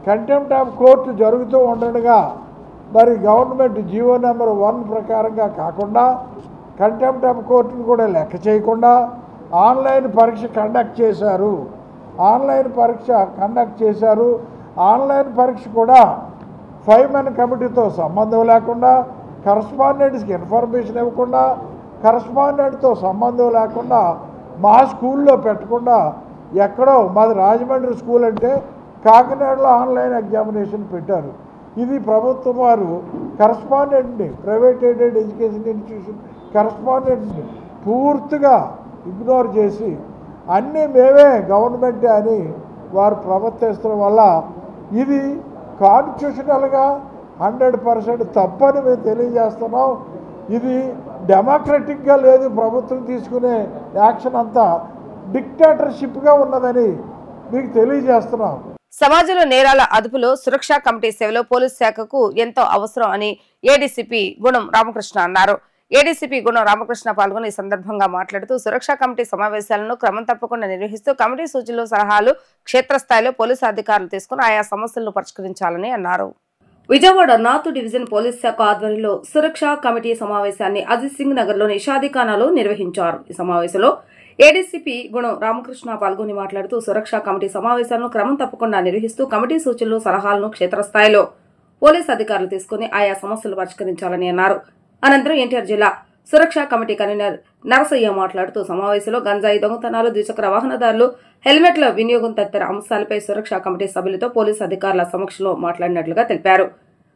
కంటెంప్ట్ ఆఫ్ కోర్టు జరుగుతూ ఉండగా మరి గవర్నమెంట్ జీవో నెంబర్ 1 ప్రకారంగా కాకుండా కంటెంప్ట్ ఆఫ్ కోర్టును కూడా లెక్క చేయకుండా ఆన్లైన్ పరీక్ష కండక్ట్ చేశారు. ఆన్లైన్ పరీక్ష కూడా 5 మెన్ కమిటీతో సంబంధం లేకుండా, కరస్పాండెంట్స్కి ఇన్ఫర్మేషన్ ఇవ్వకుండా, కరస్పాండెంట్తో సంబంధం లేకుండా మా స్కూల్లో పెట్టకుండా ఎక్కడో మాది రాజమండ్రి స్కూల్ అంటే కాకినాడలో ఆన్లైన్ ఎగ్జామినేషన్ పెట్టారు. ఇది ప్రభుత్వం వారు కరస్పాండెంట్ని, ప్రైవేట్ ఎయిడెడ్ ఎడ్యుకేషన్ ఇన్స్టిట్యూషన్ కరస్పాండెంట్ని పూర్తిగా ఇగ్నోర్ చేసి అన్నీ మేమే గవర్నమెంటే అని వారు ప్రవర్తిస్తున్న వల్ల ఇది కాన్స్టిట్యూషనల్గా 100% తప్పని మేము తెలియజేస్తున్నాం. ఇది డెమోక్రటిక్గా లేదు. ప్రభుత్వం తీసుకునే యాక్షన్ అంతా డిక్టేటర్షిప్గా ఉన్నదని మీకు తెలియజేస్తున్నాం. సమాజంలో నేరాల అదుపులో సురక్షా కమిటీ సేవలో పోలీస్ శాఖకు ఎంతో అవసరం అని ఏడీసీపీ గుణం రామకృష్ణ అన్నారు. ఏడీసీపీ గుణం రామకృష్ణ పాల్గొని ఈ సందర్భంగా మాట్లాడుతూ సురక్షా కమిటీ సమావేశాలను క్రమం తప్పకుండా నిర్వహిస్తూ కమిటీ సూచనలు, సలహాలు క్షేత్రస్థాయిలో పోలీసు అధికారులు తీసుకుని ఆయా సమస్యలను పరిష్కరించాలని అన్నారు. విజయవాడ నార్త్ డివిజన్ పోలీస్ శాఖ ఆధ్వర్యంలో సురక్షా కమిటీ సమావేశాన్ని అజిత్ సింగ్ నగర్ లోని షాదీఖానాలో నిర్వహించారు. ఈ సమావేశంలో ఏడీసీపీ గుణం రామకృష్ణ పాల్గొని మాట్లాడుతూ సురక్షా కమిటీ సమావేశాలను క్రమం తప్పకుండా నిర్వహిస్తూ కమిటీ సూచనలు, సలహాలను క్షేత్రస్థాయిలో పోలీసు అధికారులు తీసుకుని ఆయా సమస్యలు పరిష్కరించాలని అన్నారు. అనంతరం ఎన్టీఆర్ జిల్లా సురక్షా కమిటీ కన్వీనర్ నరసయ్య మాట్లాడుతూ సమావేశంలో గంజాయి దొంగతనాలు, ద్విచక్ర వాహనదారులు, హెల్మెట్ల వినియోగం తదితర అంశాలపై సురక్షా కమిటీ సభ్యులతో పోలీసు అధికారుల సమక్షంలో మాట్లాడినట్లుగా తెలిపారు.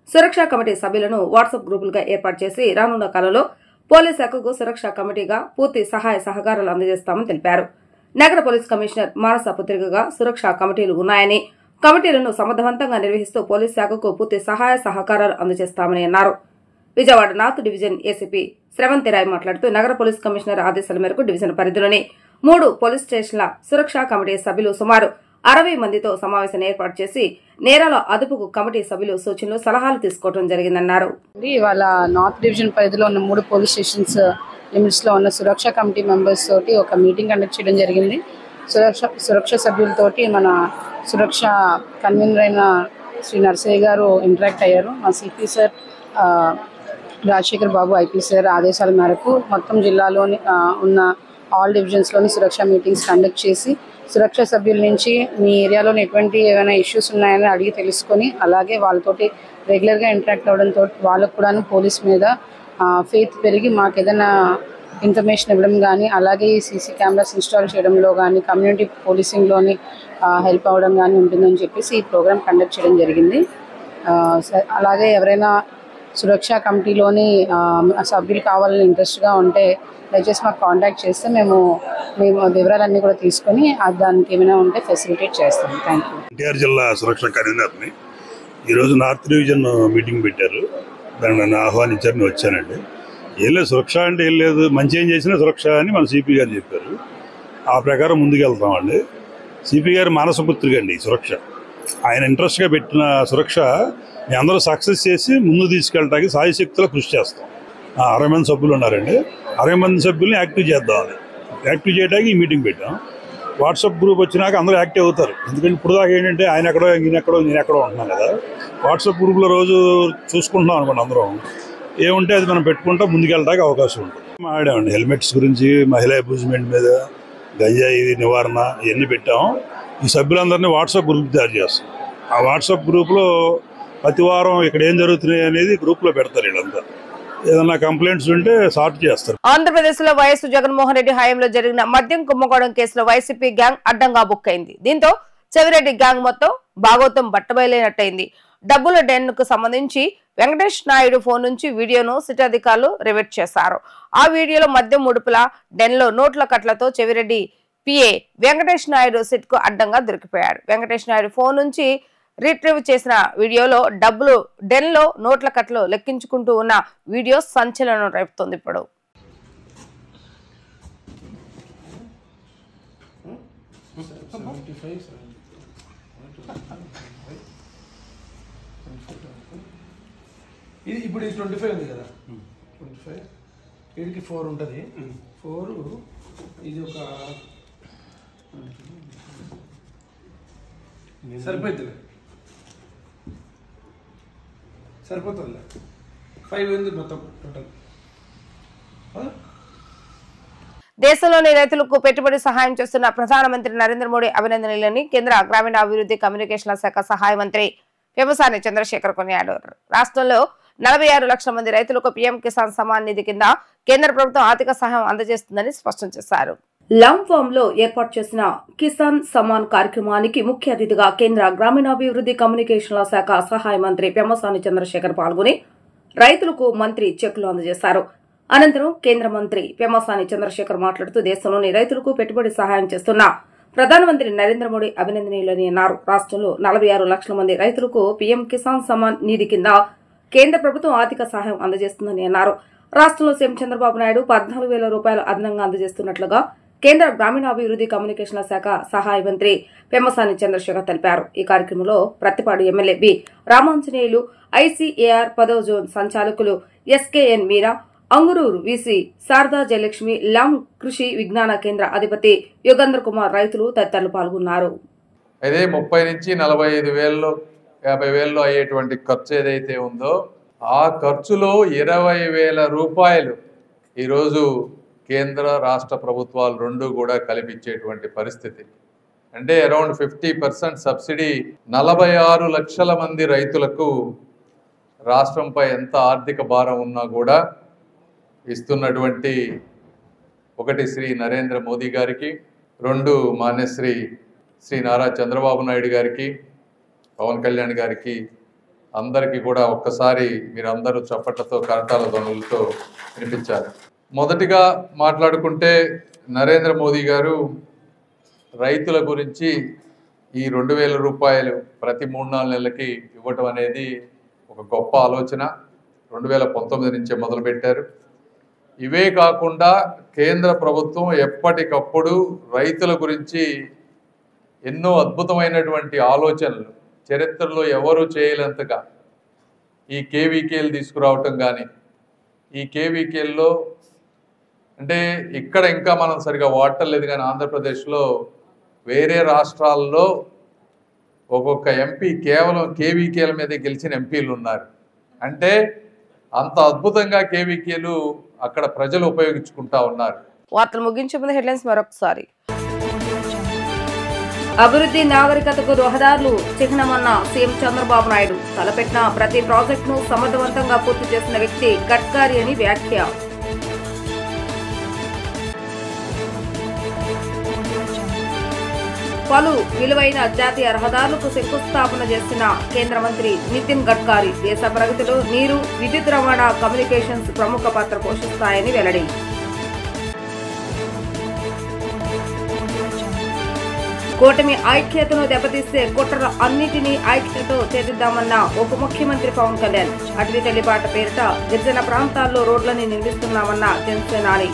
సురక్షా కమిటీ సభ్యులను వాట్సాప్ గ్రూపులుగా ఏర్పాటు చేసి రానున్న కాలంలో పోలీస్ శాఖకు సురక్షా కమిటీగా పూర్తి సహాయ సహకారాలు అందజేస్తామని తెలిపారు. నగర పోలీస్ కమిషనర్ మానస పుత్రికగా సురక్షా కమిటీలు ఉన్నాయని, కమిటీలను సమర్థవంతంగా నిర్వహిస్తూ పోలీస్ శాఖకు పూర్తి సహాయ సహకారాలు అందజేస్తామని అన్నారు. Vijayawada north division ACP Sravanthi Roy మాట్లాడుతూ నగర పోలీస్ కమిషనర్ ఆదేశాల మేరకు డివిజన్ పరిధిలోని 3 పోలీస్ స్టేషన్ల సురక్షా కమిటీ సభ్యులు సుమారు 60 మందితో సమావేశం ఏర్పాటు చేసి నేరాల అదుపుకు కమిటీ సభ్యులు సూచనలు, సలహాలు తీసుకోవడం జరిగిందన్నారు. ఇవాళ నార్త్ డివిజన్ పరిధిలో ఉన్న 3 పోలీస్ స్టేషన్స్ లిమిట్స్ లో ఉన్న సురక్షా కమిటీ మెంబర్స్ తోటి ఒక మీటింగ్ కండక్ట్ చేయడం జరిగింది. సురక్ష సభ్యులతోటి మన సురక్ష కన్వీనర్ అయిన శ్రీ నరసయ్య గారు ఇంటరాక్ట్ అయ్యారు. మా సిపి సార్ రాజశేఖర్ బాబు ఐపీ సార్ ఆదేశాల మేరకు మొత్తం జిల్లాలోని ఉన్న ఆల్ డివిజన్స్లోని సురక్ష మీటింగ్స్ కండక్ట్ చేసి సురక్ష సభ్యుల నుంచి మీ ఏరియాలోని ఏమైనా ఇష్యూస్ ఉన్నాయని అడిగి తెలుసుకొని అలాగే వాళ్ళతోటి రెగ్యులర్గా ఇంటరాక్ట్ అవ్వడంతో వాళ్ళకు కూడా పోలీస్ మీద ఫెయిత్ పెరిగి మాకు ఏదైనా ఇన్ఫర్మేషన్ ఇవ్వడం కానీ అలాగే సీసీ కెమెరాస్ ఇన్స్టాల్ చేయడంలో కానీ కమ్యూనిటీ పోలీసింగ్లోని హెల్ప్ అవ్వడం కానీ ఉంటుందని చెప్పేసి ఈ ప్రోగ్రామ్ కండక్ట్ చేయడం జరిగింది. అలాగే ఎవరైనా సురక్షా కమిటీలోని సభ్యులు కావాలని ఇంట్రెస్ట్గా ఉంటే దయచేసి మాకు కాంటాక్ట్ చేస్తే మేము వివరాలన్నీ కూడా తీసుకొని దానికి ఏమైనా ఉంటే ఫెసిలిటేట్ చేస్తాం. Thank you. ఎన్టీఆర్ జిల్లా సురక్షా కన్వీనర్ని ఈరోజు నార్త్ డివిజన్ మీటింగ్ పెట్టారు. దాన్ని నన్ను ఆహ్వానించారని వచ్చానండి. ఏం లేదు, సురక్ష అంటే ఏం లేదు, మంచి ఏం చేసినా సురక్ష అని మన సిపి గారు చెప్పారు. ఆ ప్రకారం ముందుకు వెళ్తామండి. సిపి గారు మానసపుత్రిక అండి సురక్ష. ఆయన ఇంట్రెస్ట్గా పెట్టిన సురక్ష మీ అందరూ సక్సెస్ చేసి ముందు తీసుకెళ్ళడానికి సాయశక్తిలో కృషి చేస్తాం. 60 మంది సభ్యులు ఉన్నారండి. 60 మంది సభ్యుల్ని యాక్టివ్ చేద్దామని యాక్టివ్ చేయడానికి ఈ మీటింగ్ పెట్టాం. వాట్సాప్ గ్రూప్ వచ్చినాక అందరూ యాక్టివ్ అవుతారు. ఎందుకంటే ఇప్పుడు దాకా ఏంటంటే ఆయన ఎక్కడో ఈయనెక్కడో నేను ఎక్కడో ఉంటున్నాను కదా. వాట్సాప్ గ్రూప్లో రోజు చూసుకుంటున్నాం అనుకోండి, అందరం ఏముంటే అది మనం పెట్టుకుంటా ముందుకెళ్ళడానికి అవకాశం ఉంటుంది. మాట్లాడామండి హెల్మెట్స్ గురించి, మహిళా అబ్యూజ్మెంట్ మీద, గంజాయి నివారణ ఇవన్నీ పెట్టాం. ఈ సభ్యులందరినీ వాట్సాప్ గ్రూప్ తయారు చేస్తాం. ఆ వాట్సాప్ గ్రూప్లో ప్రతి వారం ఇక్కడ ఏం జరుగుతున్నాయి అనేది గ్రూప్లో పెడతారు. వీళ్ళంతా ఏదన్నా కంప్లైంట్స్ ఉంటే సార్ట్ చేస్తారు. ఆంధ్రప్రదేశ్ లో వైఎస్ జగన్మోహన్ రెడ్డి హయాంలో జరిగిన మద్యం కుంభకోణం కేసులో వైసీపీ గ్యాంగ్ అడ్డంగా బుక్ అయింది. దీంతో చెవిరెడ్డి గ్యాంగ్ మొత్తం భాగోతం బట్టబయలైనట్టయింది. డబ్బుల డెన్ కు సంబంధించి వెంకటేష్ నాయుడు ఫోన్ నుంచి వీడియోను సిట్ అధికారులు రివర్ట్ చేశారు. ఆ వీడియోలో మద్యం ముడుపుల డెన్ లో నోట్ల కట్లతో చెవిరెడ్డి పిఏ వెంకటేష్ నాయుడు సిట్ కు అడ్డంగా దొరికిపోయాడు. వెంకటేష్ నాయుడు ఫోన్ నుంచి రిట్రీవ్ చేసిన వీడియోలో డబ్బులు డెన్ లో నోట్ల కట్లు లెక్కించుకుంటూ ఉన్న వీడియో సంచలనం రేపుతోంది. ఇప్పుడు ఇది ఇప్పుడు 25 ఉంది కదా, 25 వీడికి 4 ఉంటుంది. 4 ఇది ఒక సరిపోతుంది, సరిపోతుంది. 5 ఉంది మొత్తం టోటల్. దేశంలోని రైతులకు పెట్టుబడి సహాయం చేస్తున్న ప్రధానమంత్రి నరేంద్ర మోడీ అభినందనలని కేంద్ర గ్రామీణాభివృద్ధి కమ్యూనికేషన్ల శాఖ సహాయ మంత్రి పెమ్మసాని చంద్రశేఖర్ కొనియాడారు. రాష్ట్రంలో 46 లక్షల మంది రైతులకు పీఎం కిసాన్ సమ్మాన్ నిధి కింద కేంద్ర ప్రభుత్వం ఆర్థిక సహాయం అందజేస్తుందని స్పష్టం చేశారు. లాంఫామ్ లో ఏర్పాటు చేసిన కిసాన్ సమ్మాన్ కార్యక్రమానికి ముఖ్య అతిథిగా కేంద్ర గ్రామీణాభివృద్ధి కమ్యూనికేషన్ల శాఖ సహాయ మంత్రి పెమ్మసాని చంద్రశేఖర్ పాల్గొని రైతులకు మంత్రి చెక్కులు అందజేశారు. అనంతరం కేంద్ర మంత్రి పెమ్మసాని చంద్రశేఖర్ మాట్లాడుతూ దేశంలోని రైతులకు పెట్టుబడి సహాయం చేస్తున్న ప్రధానమంత్రి నరేంద్ర మోడీ అభినందనీయులని అన్నారు. రాష్ట్రంలో 46 లక్షల మంది రైతులకు పీఎం కిసాన్ సమ్మాన్ నిధి కింద కేంద్ర ప్రభుత్వం ఆర్థిక సహాయం అందజేస్తుందని అన్నారు. రాష్ట్రంలో సీఎం చంద్రబాబు నాయుడు 14,000 రూపాయలు అదనంగా అందజేస్తున్నట్లుగా కేంద్ర గ్రామీణాభివృద్ధి కమ్యూనికేషన్ల శాఖ సహాయ మంత్రి పెమ్మసాని చంద్రశేఖర్ తెలిపారు. ఈ కార్యక్రమంలో Prathipadu MLA B Ramanjaneyulu, ICAR 10వ జోన్ సంచాలకులు ఎస్కేఎన్ మీరా, అంగురూరు వీసీ శారదా జయలక్ష్మి, లాం కృషి విజ్ఞాన కేంద్ర అధిపతి యుగంధర్ కుమార్ రైతులు తదితరులు పాల్గొన్నారు. అదే 30 నుంచి 45 వేలలో 50 వేలలో అయ్యేటువంటి ఖర్చు ఏదైతే ఉందో ఆ ఖర్చులో 20,000 రూపాయలు ఈరోజు కేంద్ర రాష్ట్ర ప్రభుత్వాలు రెండు కూడా కల్పించేటువంటి పరిస్థితి. అంటే అరౌండ్ 50% సబ్సిడీ 46 లక్షల మంది రైతులకు రాష్ట్రంపై ఎంత ఆర్థిక భారం ఉన్నా కూడా ఇస్తున్నటువంటి ఒకటి శ్రీ నరేంద్ర మోదీ గారికి, 2 మాన్యశ్రీ శ్రీ నారా చంద్రబాబు నాయుడు గారికి, పవన్ కళ్యాణ్ గారికి అందరికీ కూడా ఒక్కసారి మీరందరూ చప్పట్లతో కరతాల ధ్వనులతో వినిపించాలి. మొదటిగా మాట్లాడుకుంటే నరేంద్ర మోదీ గారు రైతుల గురించి ఈ 2,000 రూపాయలు ప్రతి 3-4 నెలలకి ఇవ్వటం అనేది ఒక గొప్ప ఆలోచన. 2019 నుంచే మొదలుపెట్టారు. ఇవే కాకుండా కేంద్ర ప్రభుత్వం ఎప్పటికప్పుడు రైతుల గురించి ఎన్నో అద్భుతమైనటువంటి ఆలోచనలు చరిత్రలో ఎవరూ చేయలేంతగా ఈ కేవీకేలు తీసుకురావటం కానీ, ఈ కేవీకేల్లో అంటే ఇక్కడ ఇంకా మనం సరిగా వాడటలేదు కానీ ఆంధ్రప్రదేశ్లో వేరే రాష్ట్రాల్లో ఒక్కొక్క ఎంపీ కేవలం కేవీకేల మీద గెలిచిన ఎంపీలు ఉన్నారు. అంటే అంత అద్భుతంగా కేవీకేలు అక్కడ ప్రజలు ఉపయోగించుకుంటా ఉన్నారు. వార్తలు ముగించే ముందు హెడ్లైన్స్ మరొకసారి. అభివృద్ధి నాగరికతకు రహదారులు చిహ్నమన్న సీఎం చంద్రబాబు నాయుడు. తలపెట్టిన ప్రతి ప్రాజెక్టును సమర్థవంతంగా పూర్తి చేసిన వ్యక్తి గడ్కరీ అని వ్యాఖ్య. పలు విలువైన జాతీయ రహదారులకు శంకుస్థాపన చేసిన కేంద్ర మంత్రి నితిన్ గడ్కరీ. దేశ ప్రగతిలో నీరు, విద్యుత్ రవాణా, కమ్యూనికేషన్స్ ప్రముఖ పాత్ర పోషిస్తాయని వెల్లడి. కూటమి ఐక్యతను దెబ్బతీస్తే కుట్రల అన్నిటినీ ఐక్యతతో ఛేదిద్దామన్న ఉప ముఖ్యమంత్రి పవన్ కళ్యాణ్. అటవీ తల్లిబాట పేరిట గిరిజన ప్రాంతాల్లో రోడ్లని నిర్మిస్తున్నామన్న జనసేనాని.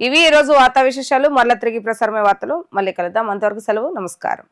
ఇవి ఈ రోజు వార్తా విశేషాలు. మరలా తిరిగి ప్రసారమే వార్తలు మళ్ళీ కలుద్దాం. అంతవరకు సెలవు. నమస్కారం.